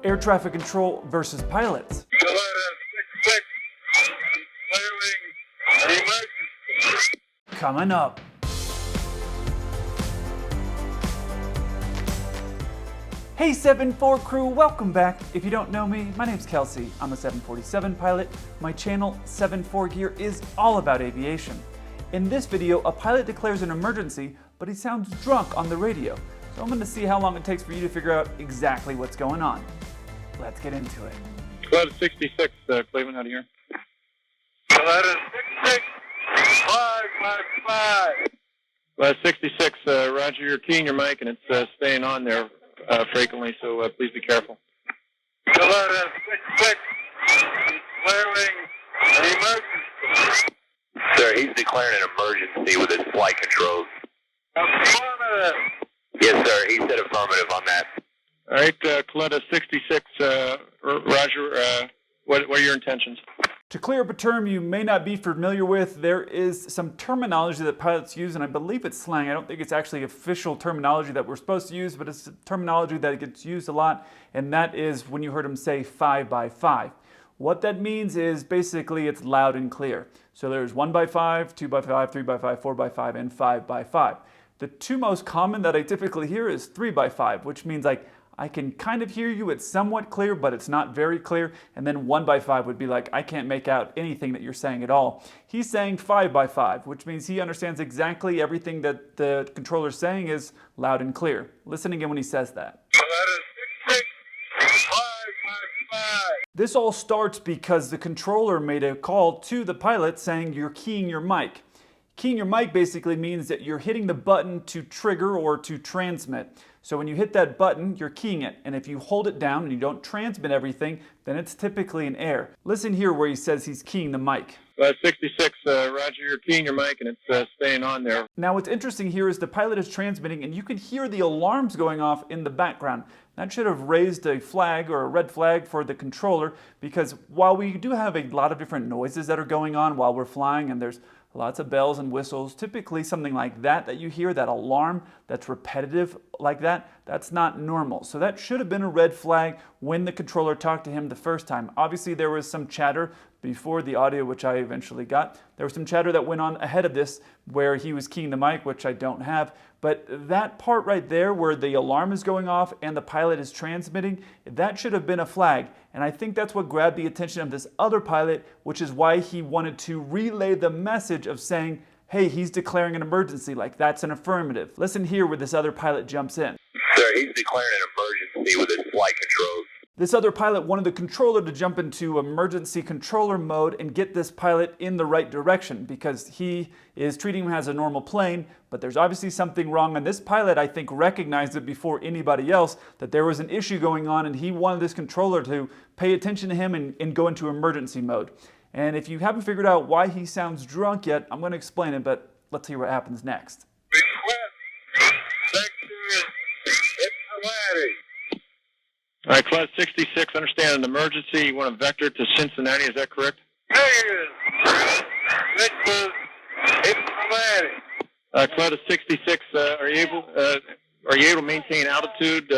Air traffic control versus pilots. Gillette 66, declaring an emergency. Coming up. Hey 7-4 crew, welcome back. If you don't know me, my name's Kelsey. I'm a 747 pilot. My channel 7-4 Gear is all about aviation. In this video, a pilot declares an emergency, but he sounds drunk on the radio. So I'm going to see how long it takes for you to figure out exactly what's going on. Let's get into it. Gillette 66, Cleveland, out of here. Gillette 66, 555. Gillette 66, Roger, you're keying your mic and it's staying on there frequently, so please be careful. Gillette 66, declaring an emergency. Sir, he's declaring an emergency with his flight controls. Affirmative. Yes, sir, he said affirmative on that. All right, Gillette 66, Roger, what are your intentions? To clear up a term you may not be familiar with, there is some terminology that pilots use, and I believe it's slang. I don't think it's actually official terminology that we're supposed to use, but it's terminology that gets used a lot, and that is when you heard him say 5x5. What that means is basically it's loud and clear. So there's 1x5, 2x5, 3x5, 4x5, and 5x5. The two most common that I typically hear is 3x5, which means like I can kind of hear you, it's somewhat clear, but it's not very clear. And then 1x5 would be like, I can't make out anything that you're saying at all. He's saying 5x5, which means he understands exactly everything that the controller's saying is loud and clear. Listen again when he says that. Gillette 66, 555. This all starts because the controller made a call to the pilot saying you're keying your mic. Keying your mic basically means that you're hitting the button to trigger or to transmit. So when you hit that button, you're keying it. And if you hold it down and you don't transmit everything, then it's typically in air. Listen here where he says he's keying the mic. Gillette 66, Roger, you're keying your mic and it's staying on there. Now what's interesting here is the pilot is transmitting and you can hear the alarms going off in the background. That should have raised a flag or a red flag for the controller, because while we do have a lot of different noises that are going on while we're flying, and there's lots of bells and whistles, typically something like that you hear, that alarm that's repetitive like that, that's not normal. So that should have been a red flag when the controller talked to him the first time. Obviously there was some chatter before the audio, which I eventually got. There was some chatter that went on ahead of this where he was keying the mic, which I don't have. But that part right there where the alarm is going off and the pilot is transmitting, that should have been a flag. And I think that's what grabbed the attention of this other pilot, which is why he wanted to relay the message of saying, hey, he's declaring an emergency, like that's an affirmative. Listen here where this other pilot jumps in. Sir, he's declaring an emergency with his flight controls. This other pilot wanted the controller to jump into emergency controller mode and get this pilot in the right direction, because he is treating him as a normal plane, but there's obviously something wrong. And this pilot, I think, recognized it before anybody else that there was an issue going on, and he wanted this controller to pay attention to him and go into emergency mode. And if you haven't figured out why he sounds drunk yet, I'm going to explain it, but let's hear what happens next. Request sector Ypsilanti. All right, Gillette 66, understand an emergency. You want a vector to Cincinnati, is that correct? Negative. Sector Ypsilanti. Gillette 66, are you able to maintain altitude?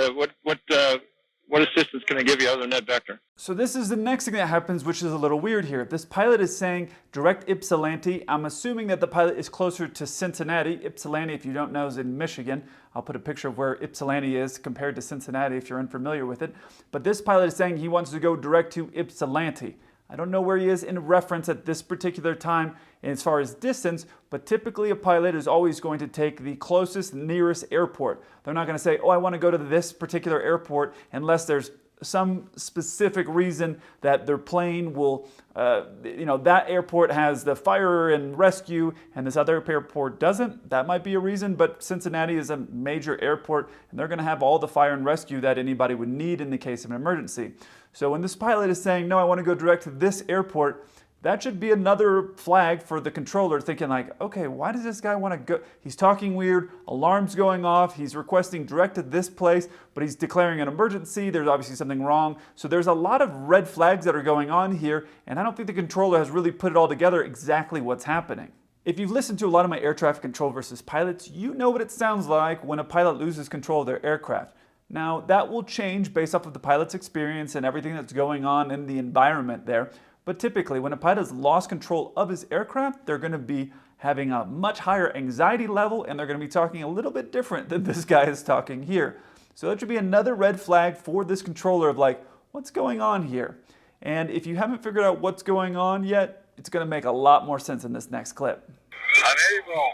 What assistance can I give you other than that vector? So this is the next thing that happens, which is a little weird here. If this pilot is saying direct Ypsilanti, I'm assuming that the pilot is closer to Cincinnati. Ypsilanti, if you don't know, is in Michigan. I'll put a picture of where Ypsilanti is compared to Cincinnati if you're unfamiliar with it. But this pilot is saying he wants to go direct to Ypsilanti. I don't know where he is in reference at this particular time as far as distance, but typically a pilot is always going to take the closest, nearest airport. They're not going to say, oh, I want to go to this particular airport unless there's some specific reason that their plane will, that airport has the fire and rescue and this other airport doesn't. That might be a reason, but Cincinnati is a major airport and they're going to have all the fire and rescue that anybody would need in the case of an emergency. So when this pilot is saying, no, I want to go direct to this airport, that should be another flag for the controller thinking like, okay, why does this guy want to go? He's talking weird, alarms going off, he's requesting direct to this place, but he's declaring an emergency, there's obviously something wrong. So there's a lot of red flags that are going on here, and I don't think the controller has really put it all together exactly what's happening. If you've listened to a lot of my air traffic control versus pilots, you know what it sounds like when a pilot loses control of their aircraft. Now, that will change based off of the pilot's experience and everything that's going on in the environment there. But typically, when a pilot has lost control of his aircraft, they're going to be having a much higher anxiety level, and they're going to be talking a little bit different than this guy is talking here. So that should be another red flag for this controller of like, what's going on here? And if you haven't figured out what's going on yet, it's going to make a lot more sense in this next clip. Unable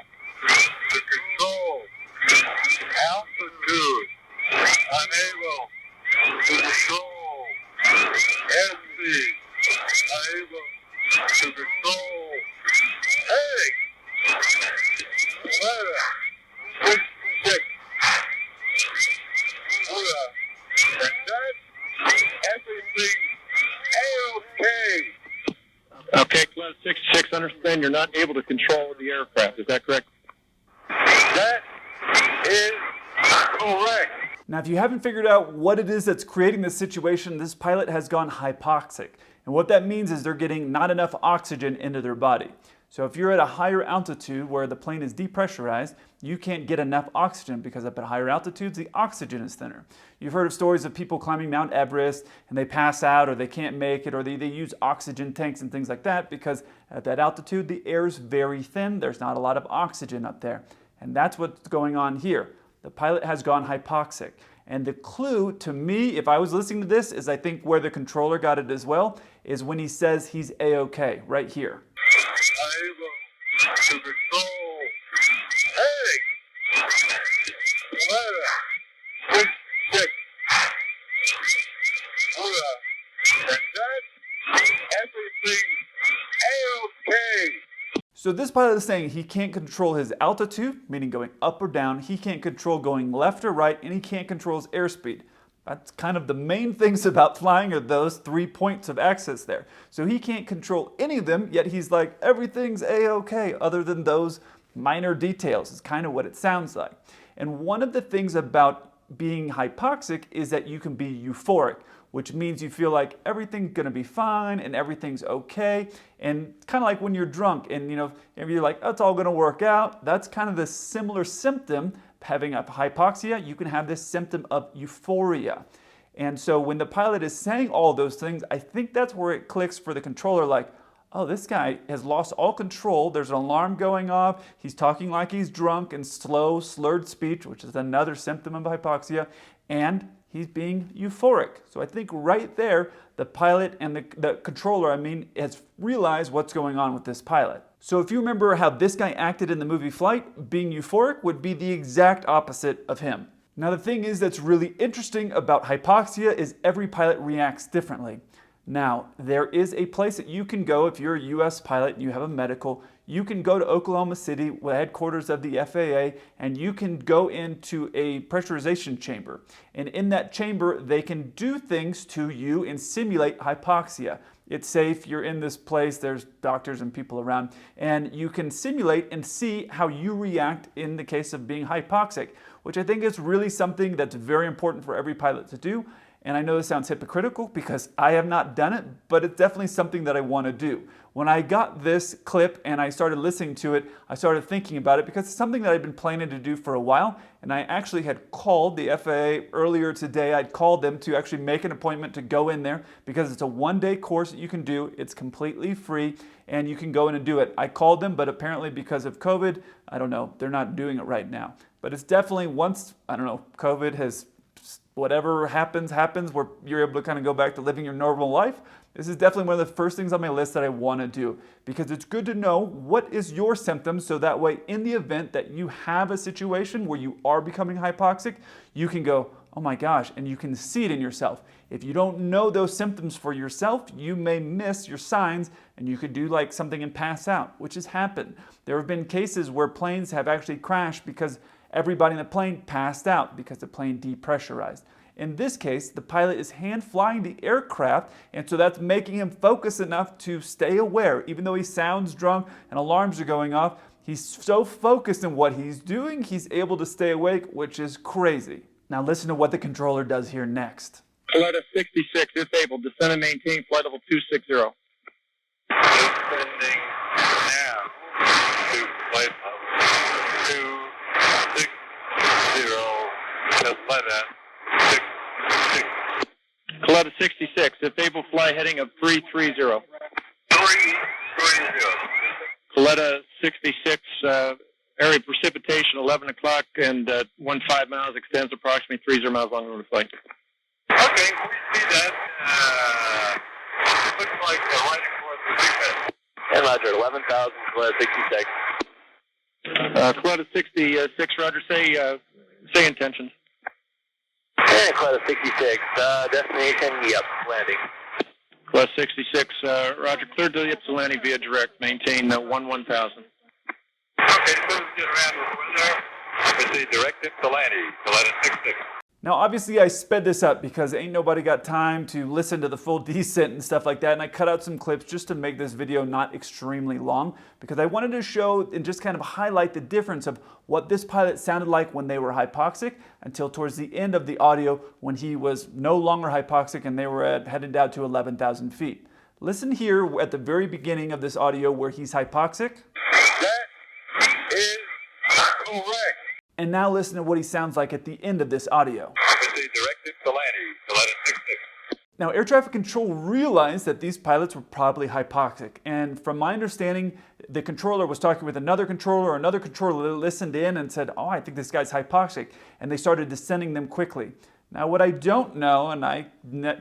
to control altitude. Unable to control airspeed. Unable to control. Hey! Weather. 66. And that's everything A-OK. Okay, Class 66, understand you're not able to control the aircraft. Is that correct? That is correct. Now, if you haven't figured out what it is that's creating this situation, this pilot has gone hypoxic. And what that means is they're getting not enough oxygen into their body. So if you're at a higher altitude where the plane is depressurized, you can't get enough oxygen because up at higher altitudes, the oxygen is thinner. You've heard of stories of people climbing Mount Everest and they pass out or they can't make it or they use oxygen tanks and things like that because at that altitude, the air is very thin. There's not a lot of oxygen up there. And that's what's going on here. The pilot has gone hypoxic. And the clue to me, if I was listening to this, is I think where the controller got it as well, is when he says he's A-OK, right here. Unable to control. Hey! Weather. 66. And that's everything A-OK. So this pilot is saying he can't control his altitude, meaning going up or down. He can't control going left or right, and he can't control his airspeed. That's kind of the main things about flying are those 3 points of access there. So he can't control any of them, yet he's like, everything's A-OK other than those minor details is kind of what it sounds like. And one of the things about being hypoxic is that you can be euphoric, which means you feel like everything's gonna be fine and everything's okay. And kind of like when you're drunk and if you're like, oh, it's all gonna work out, that's kind of the similar symptom. Having a hypoxia, you can have this symptom of euphoria. And so when the pilot is saying all those things, I think that's where it clicks for the controller like, oh, this guy has lost all control. There's an alarm going off. He's talking like he's drunk and slow, slurred speech, which is another symptom of hypoxia. And he's being euphoric. So I think right there, the pilot and the controller, has realized what's going on with this pilot. So if you remember how this guy acted in the movie Flight, being euphoric would be the exact opposite of him. Now the thing is that's really interesting about hypoxia is every pilot reacts differently. Now, there is a place that you can go if you're a US pilot and you have a medical. You can go to Oklahoma City, the headquarters of the FAA, and you can go into a pressurization chamber. And in that chamber, they can do things to you and simulate hypoxia. It's safe, you're in this place, there's doctors and people around, and you can simulate and see how you react in the case of being hypoxic, which I think is really something that's very important for every pilot to do. And I know this sounds hypocritical because I have not done it, but it's definitely something that I want to do. When I got this clip and I started listening to it, I started thinking about it because it's something that I'd been planning to do for a while. And I actually had called the FAA earlier today. I'd called them to actually make an appointment to go in there because it's a one-day course that you can do. It's completely free and you can go in and do it. I called them, but apparently because of COVID, I don't know, they're not doing it right now. But it's definitely once, I don't know, COVID has whatever happens, where you're able to kind of go back to living your normal life. This is definitely one of the first things on my list that I want to do because it's good to know what is your symptoms so that way in the event that you have a situation where you are becoming hypoxic, you can go, oh my gosh, and you can see it in yourself. If you don't know those symptoms for yourself, you may miss your signs and you could do like something and pass out, which has happened. There have been cases where planes have actually crashed because everybody in the plane passed out because the plane depressurized. In this case, the pilot is hand flying the aircraft, and so that's making him focus enough to stay aware. Even though he sounds drunk and alarms are going off, he's so focused in what he's doing, he's able to stay awake, which is crazy. Now listen to what the controller does here next. Flight of 66, disabled, descend and maintain flight level 260. Descending now to flight level 260. Just like that. 66. If able, fly heading of 330. 330. Coletta 66, area precipitation 11 o'clock and 15 miles, extends approximately 30 miles long route of flight. Okay, we see that. Looks like right across the big head. And Roger, 11,000, 66. Coletta 66, Roger, say intentions. And Coletta 66, destination, yep, landing. Coletta 66, Roger, cleared to Ypsilanti via direct, maintain 11,000. Okay, so let's get around the weather. It's a direct Ypsilanti, Coletta 66. Now, obviously, I sped this up because ain't nobody got time to listen to the full descent and stuff like that, and I cut out some clips just to make this video not extremely long because I wanted to show and just kind of highlight the difference of what this pilot sounded like when they were hypoxic until towards the end of the audio when he was no longer hypoxic and they were headed down to 11,000 feet. Listen here at the very beginning of this audio where he's hypoxic. That is correct. And now listen to what he sounds like at the end of this audio. It's a direct Ypsilanti, Coletta 66. Now, air traffic control realized that these pilots were probably hypoxic. And from my understanding, the controller was talking with another controller listened in and said, oh, I think this guy's hypoxic. And they started descending them quickly. Now, what I don't know, and I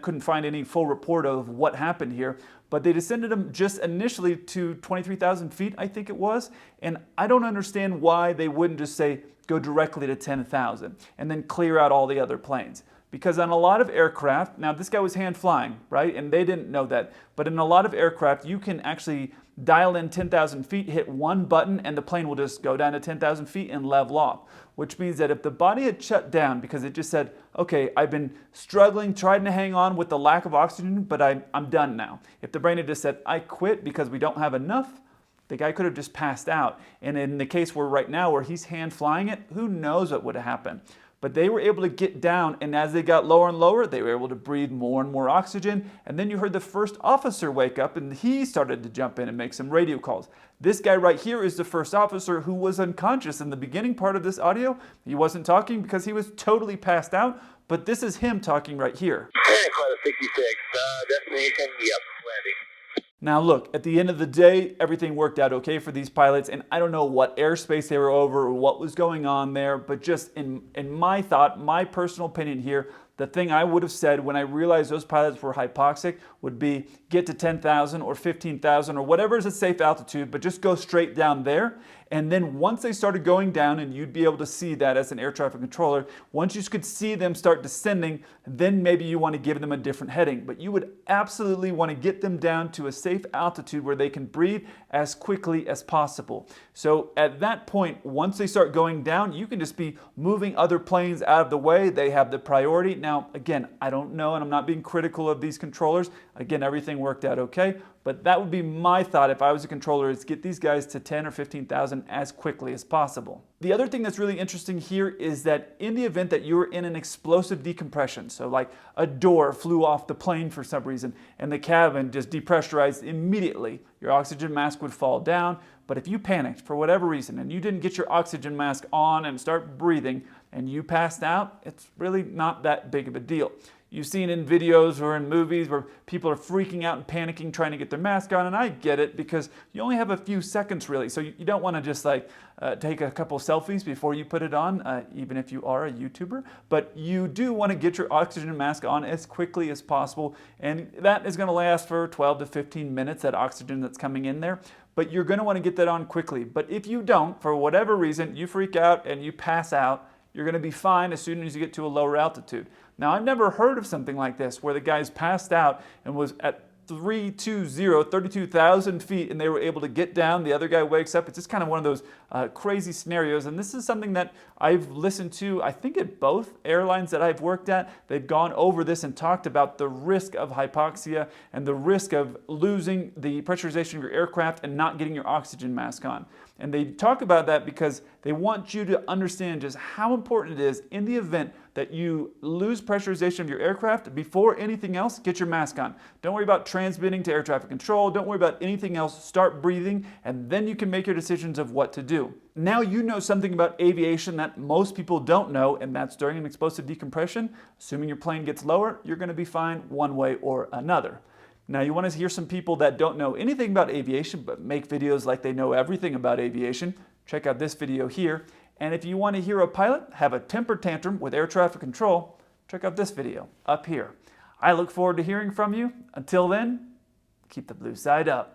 couldn't find any full report of what happened here, but they descended them just initially to 23,000 feet, I think it was. And I don't understand why they wouldn't just say, go directly to 10,000 and then clear out all the other planes. Because on a lot of aircraft, now this guy was hand flying, right? And they didn't know that. But in a lot of aircraft, you can actually dial in 10,000 feet, hit one button, and the plane will just go down to 10,000 feet and level off. Which means that if the body had shut down because it just said, okay, I've been struggling, trying to hang on with the lack of oxygen, but I'm done now. If the brain had just said, I quit because we don't have enough, the guy could have just passed out. And in the case where right now where he's hand flying it, who knows what would have happened. But they were able to get down, and as they got lower and lower, they were able to breathe more and more oxygen. And then you heard the first officer wake up, and he started to jump in and make some radio calls. This guy right here is the first officer who was unconscious in the beginning part of this audio. He wasn't talking because he was totally passed out, but this is him talking right here. And Coletta 66, destination, yep, landing. Now look, at the end of the day, everything worked out okay for these pilots, and I don't know what airspace they were over or what was going on there, but just in my thought, my personal opinion here, the thing I would have said when I realized those pilots were hypoxic would be get to 10,000 or 15,000 or whatever is a safe altitude, but just go straight down there. And then once they started going down, and you'd be able to see that as an air traffic controller, once you could see them start descending, then maybe you want to give them a different heading. But you would absolutely want to get them down to a safe altitude where they can breathe as quickly as possible. So at that point, once they start going down, you can just be moving other planes out of the way. They have the priority. Now, again, I don't know, and I'm not being critical of these controllers. Again, everything worked out okay. But that would be my thought if I was a controller, is get these guys to 10 or 15,000 as quickly as possible. The other thing that's really interesting here is that in the event that you were in an explosive decompression, so like a door flew off the plane for some reason and the cabin just depressurized immediately, your oxygen mask would fall down. But if you panicked for whatever reason and you didn't get your oxygen mask on and start breathing and you passed out, it's really not that big of a deal. You've seen in videos or in movies where people are freaking out and panicking trying to get their mask on, and I get it because you only have a few seconds really, so you don't want to just like take a couple selfies before you put it on, even if you are a YouTuber, but you do want to get your oxygen mask on as quickly as possible, and that is going to last for 12 to 15 minutes, that oxygen that's coming in there. But you're going to want to get that on quickly. But if you don't, for whatever reason, you freak out and you pass out, you're going to be fine as soon as you get to a lower altitude. Now, I've never heard of something like this where the guy's passed out and was at 32,000 feet and they were able to get down, the other guy wakes up. It's just kind of one of those crazy scenarios, and this is something that I've listened to, I think at both airlines that I've worked at. They've gone over this and talked about the risk of hypoxia and the risk of losing the pressurization of your aircraft and not getting your oxygen mask on. And they talk about that because they want you to understand just how important it is in the event that you lose pressurization of your aircraft, before anything else, get your mask on. Don't worry about transmitting to air traffic control. Don't worry about anything else. Start breathing, and then you can make your decisions of what to do. Now you know something about aviation that most people don't know, and that's during an explosive decompression. Assuming your plane gets lower, you're going to be fine one way or another. Now you want to hear some people that don't know anything about aviation but make videos like they know everything about aviation. Check out this video here. And if you want to hear a pilot have a temper tantrum with air traffic control, check out this video up here. I look forward to hearing from you. Until then, keep the blue side up.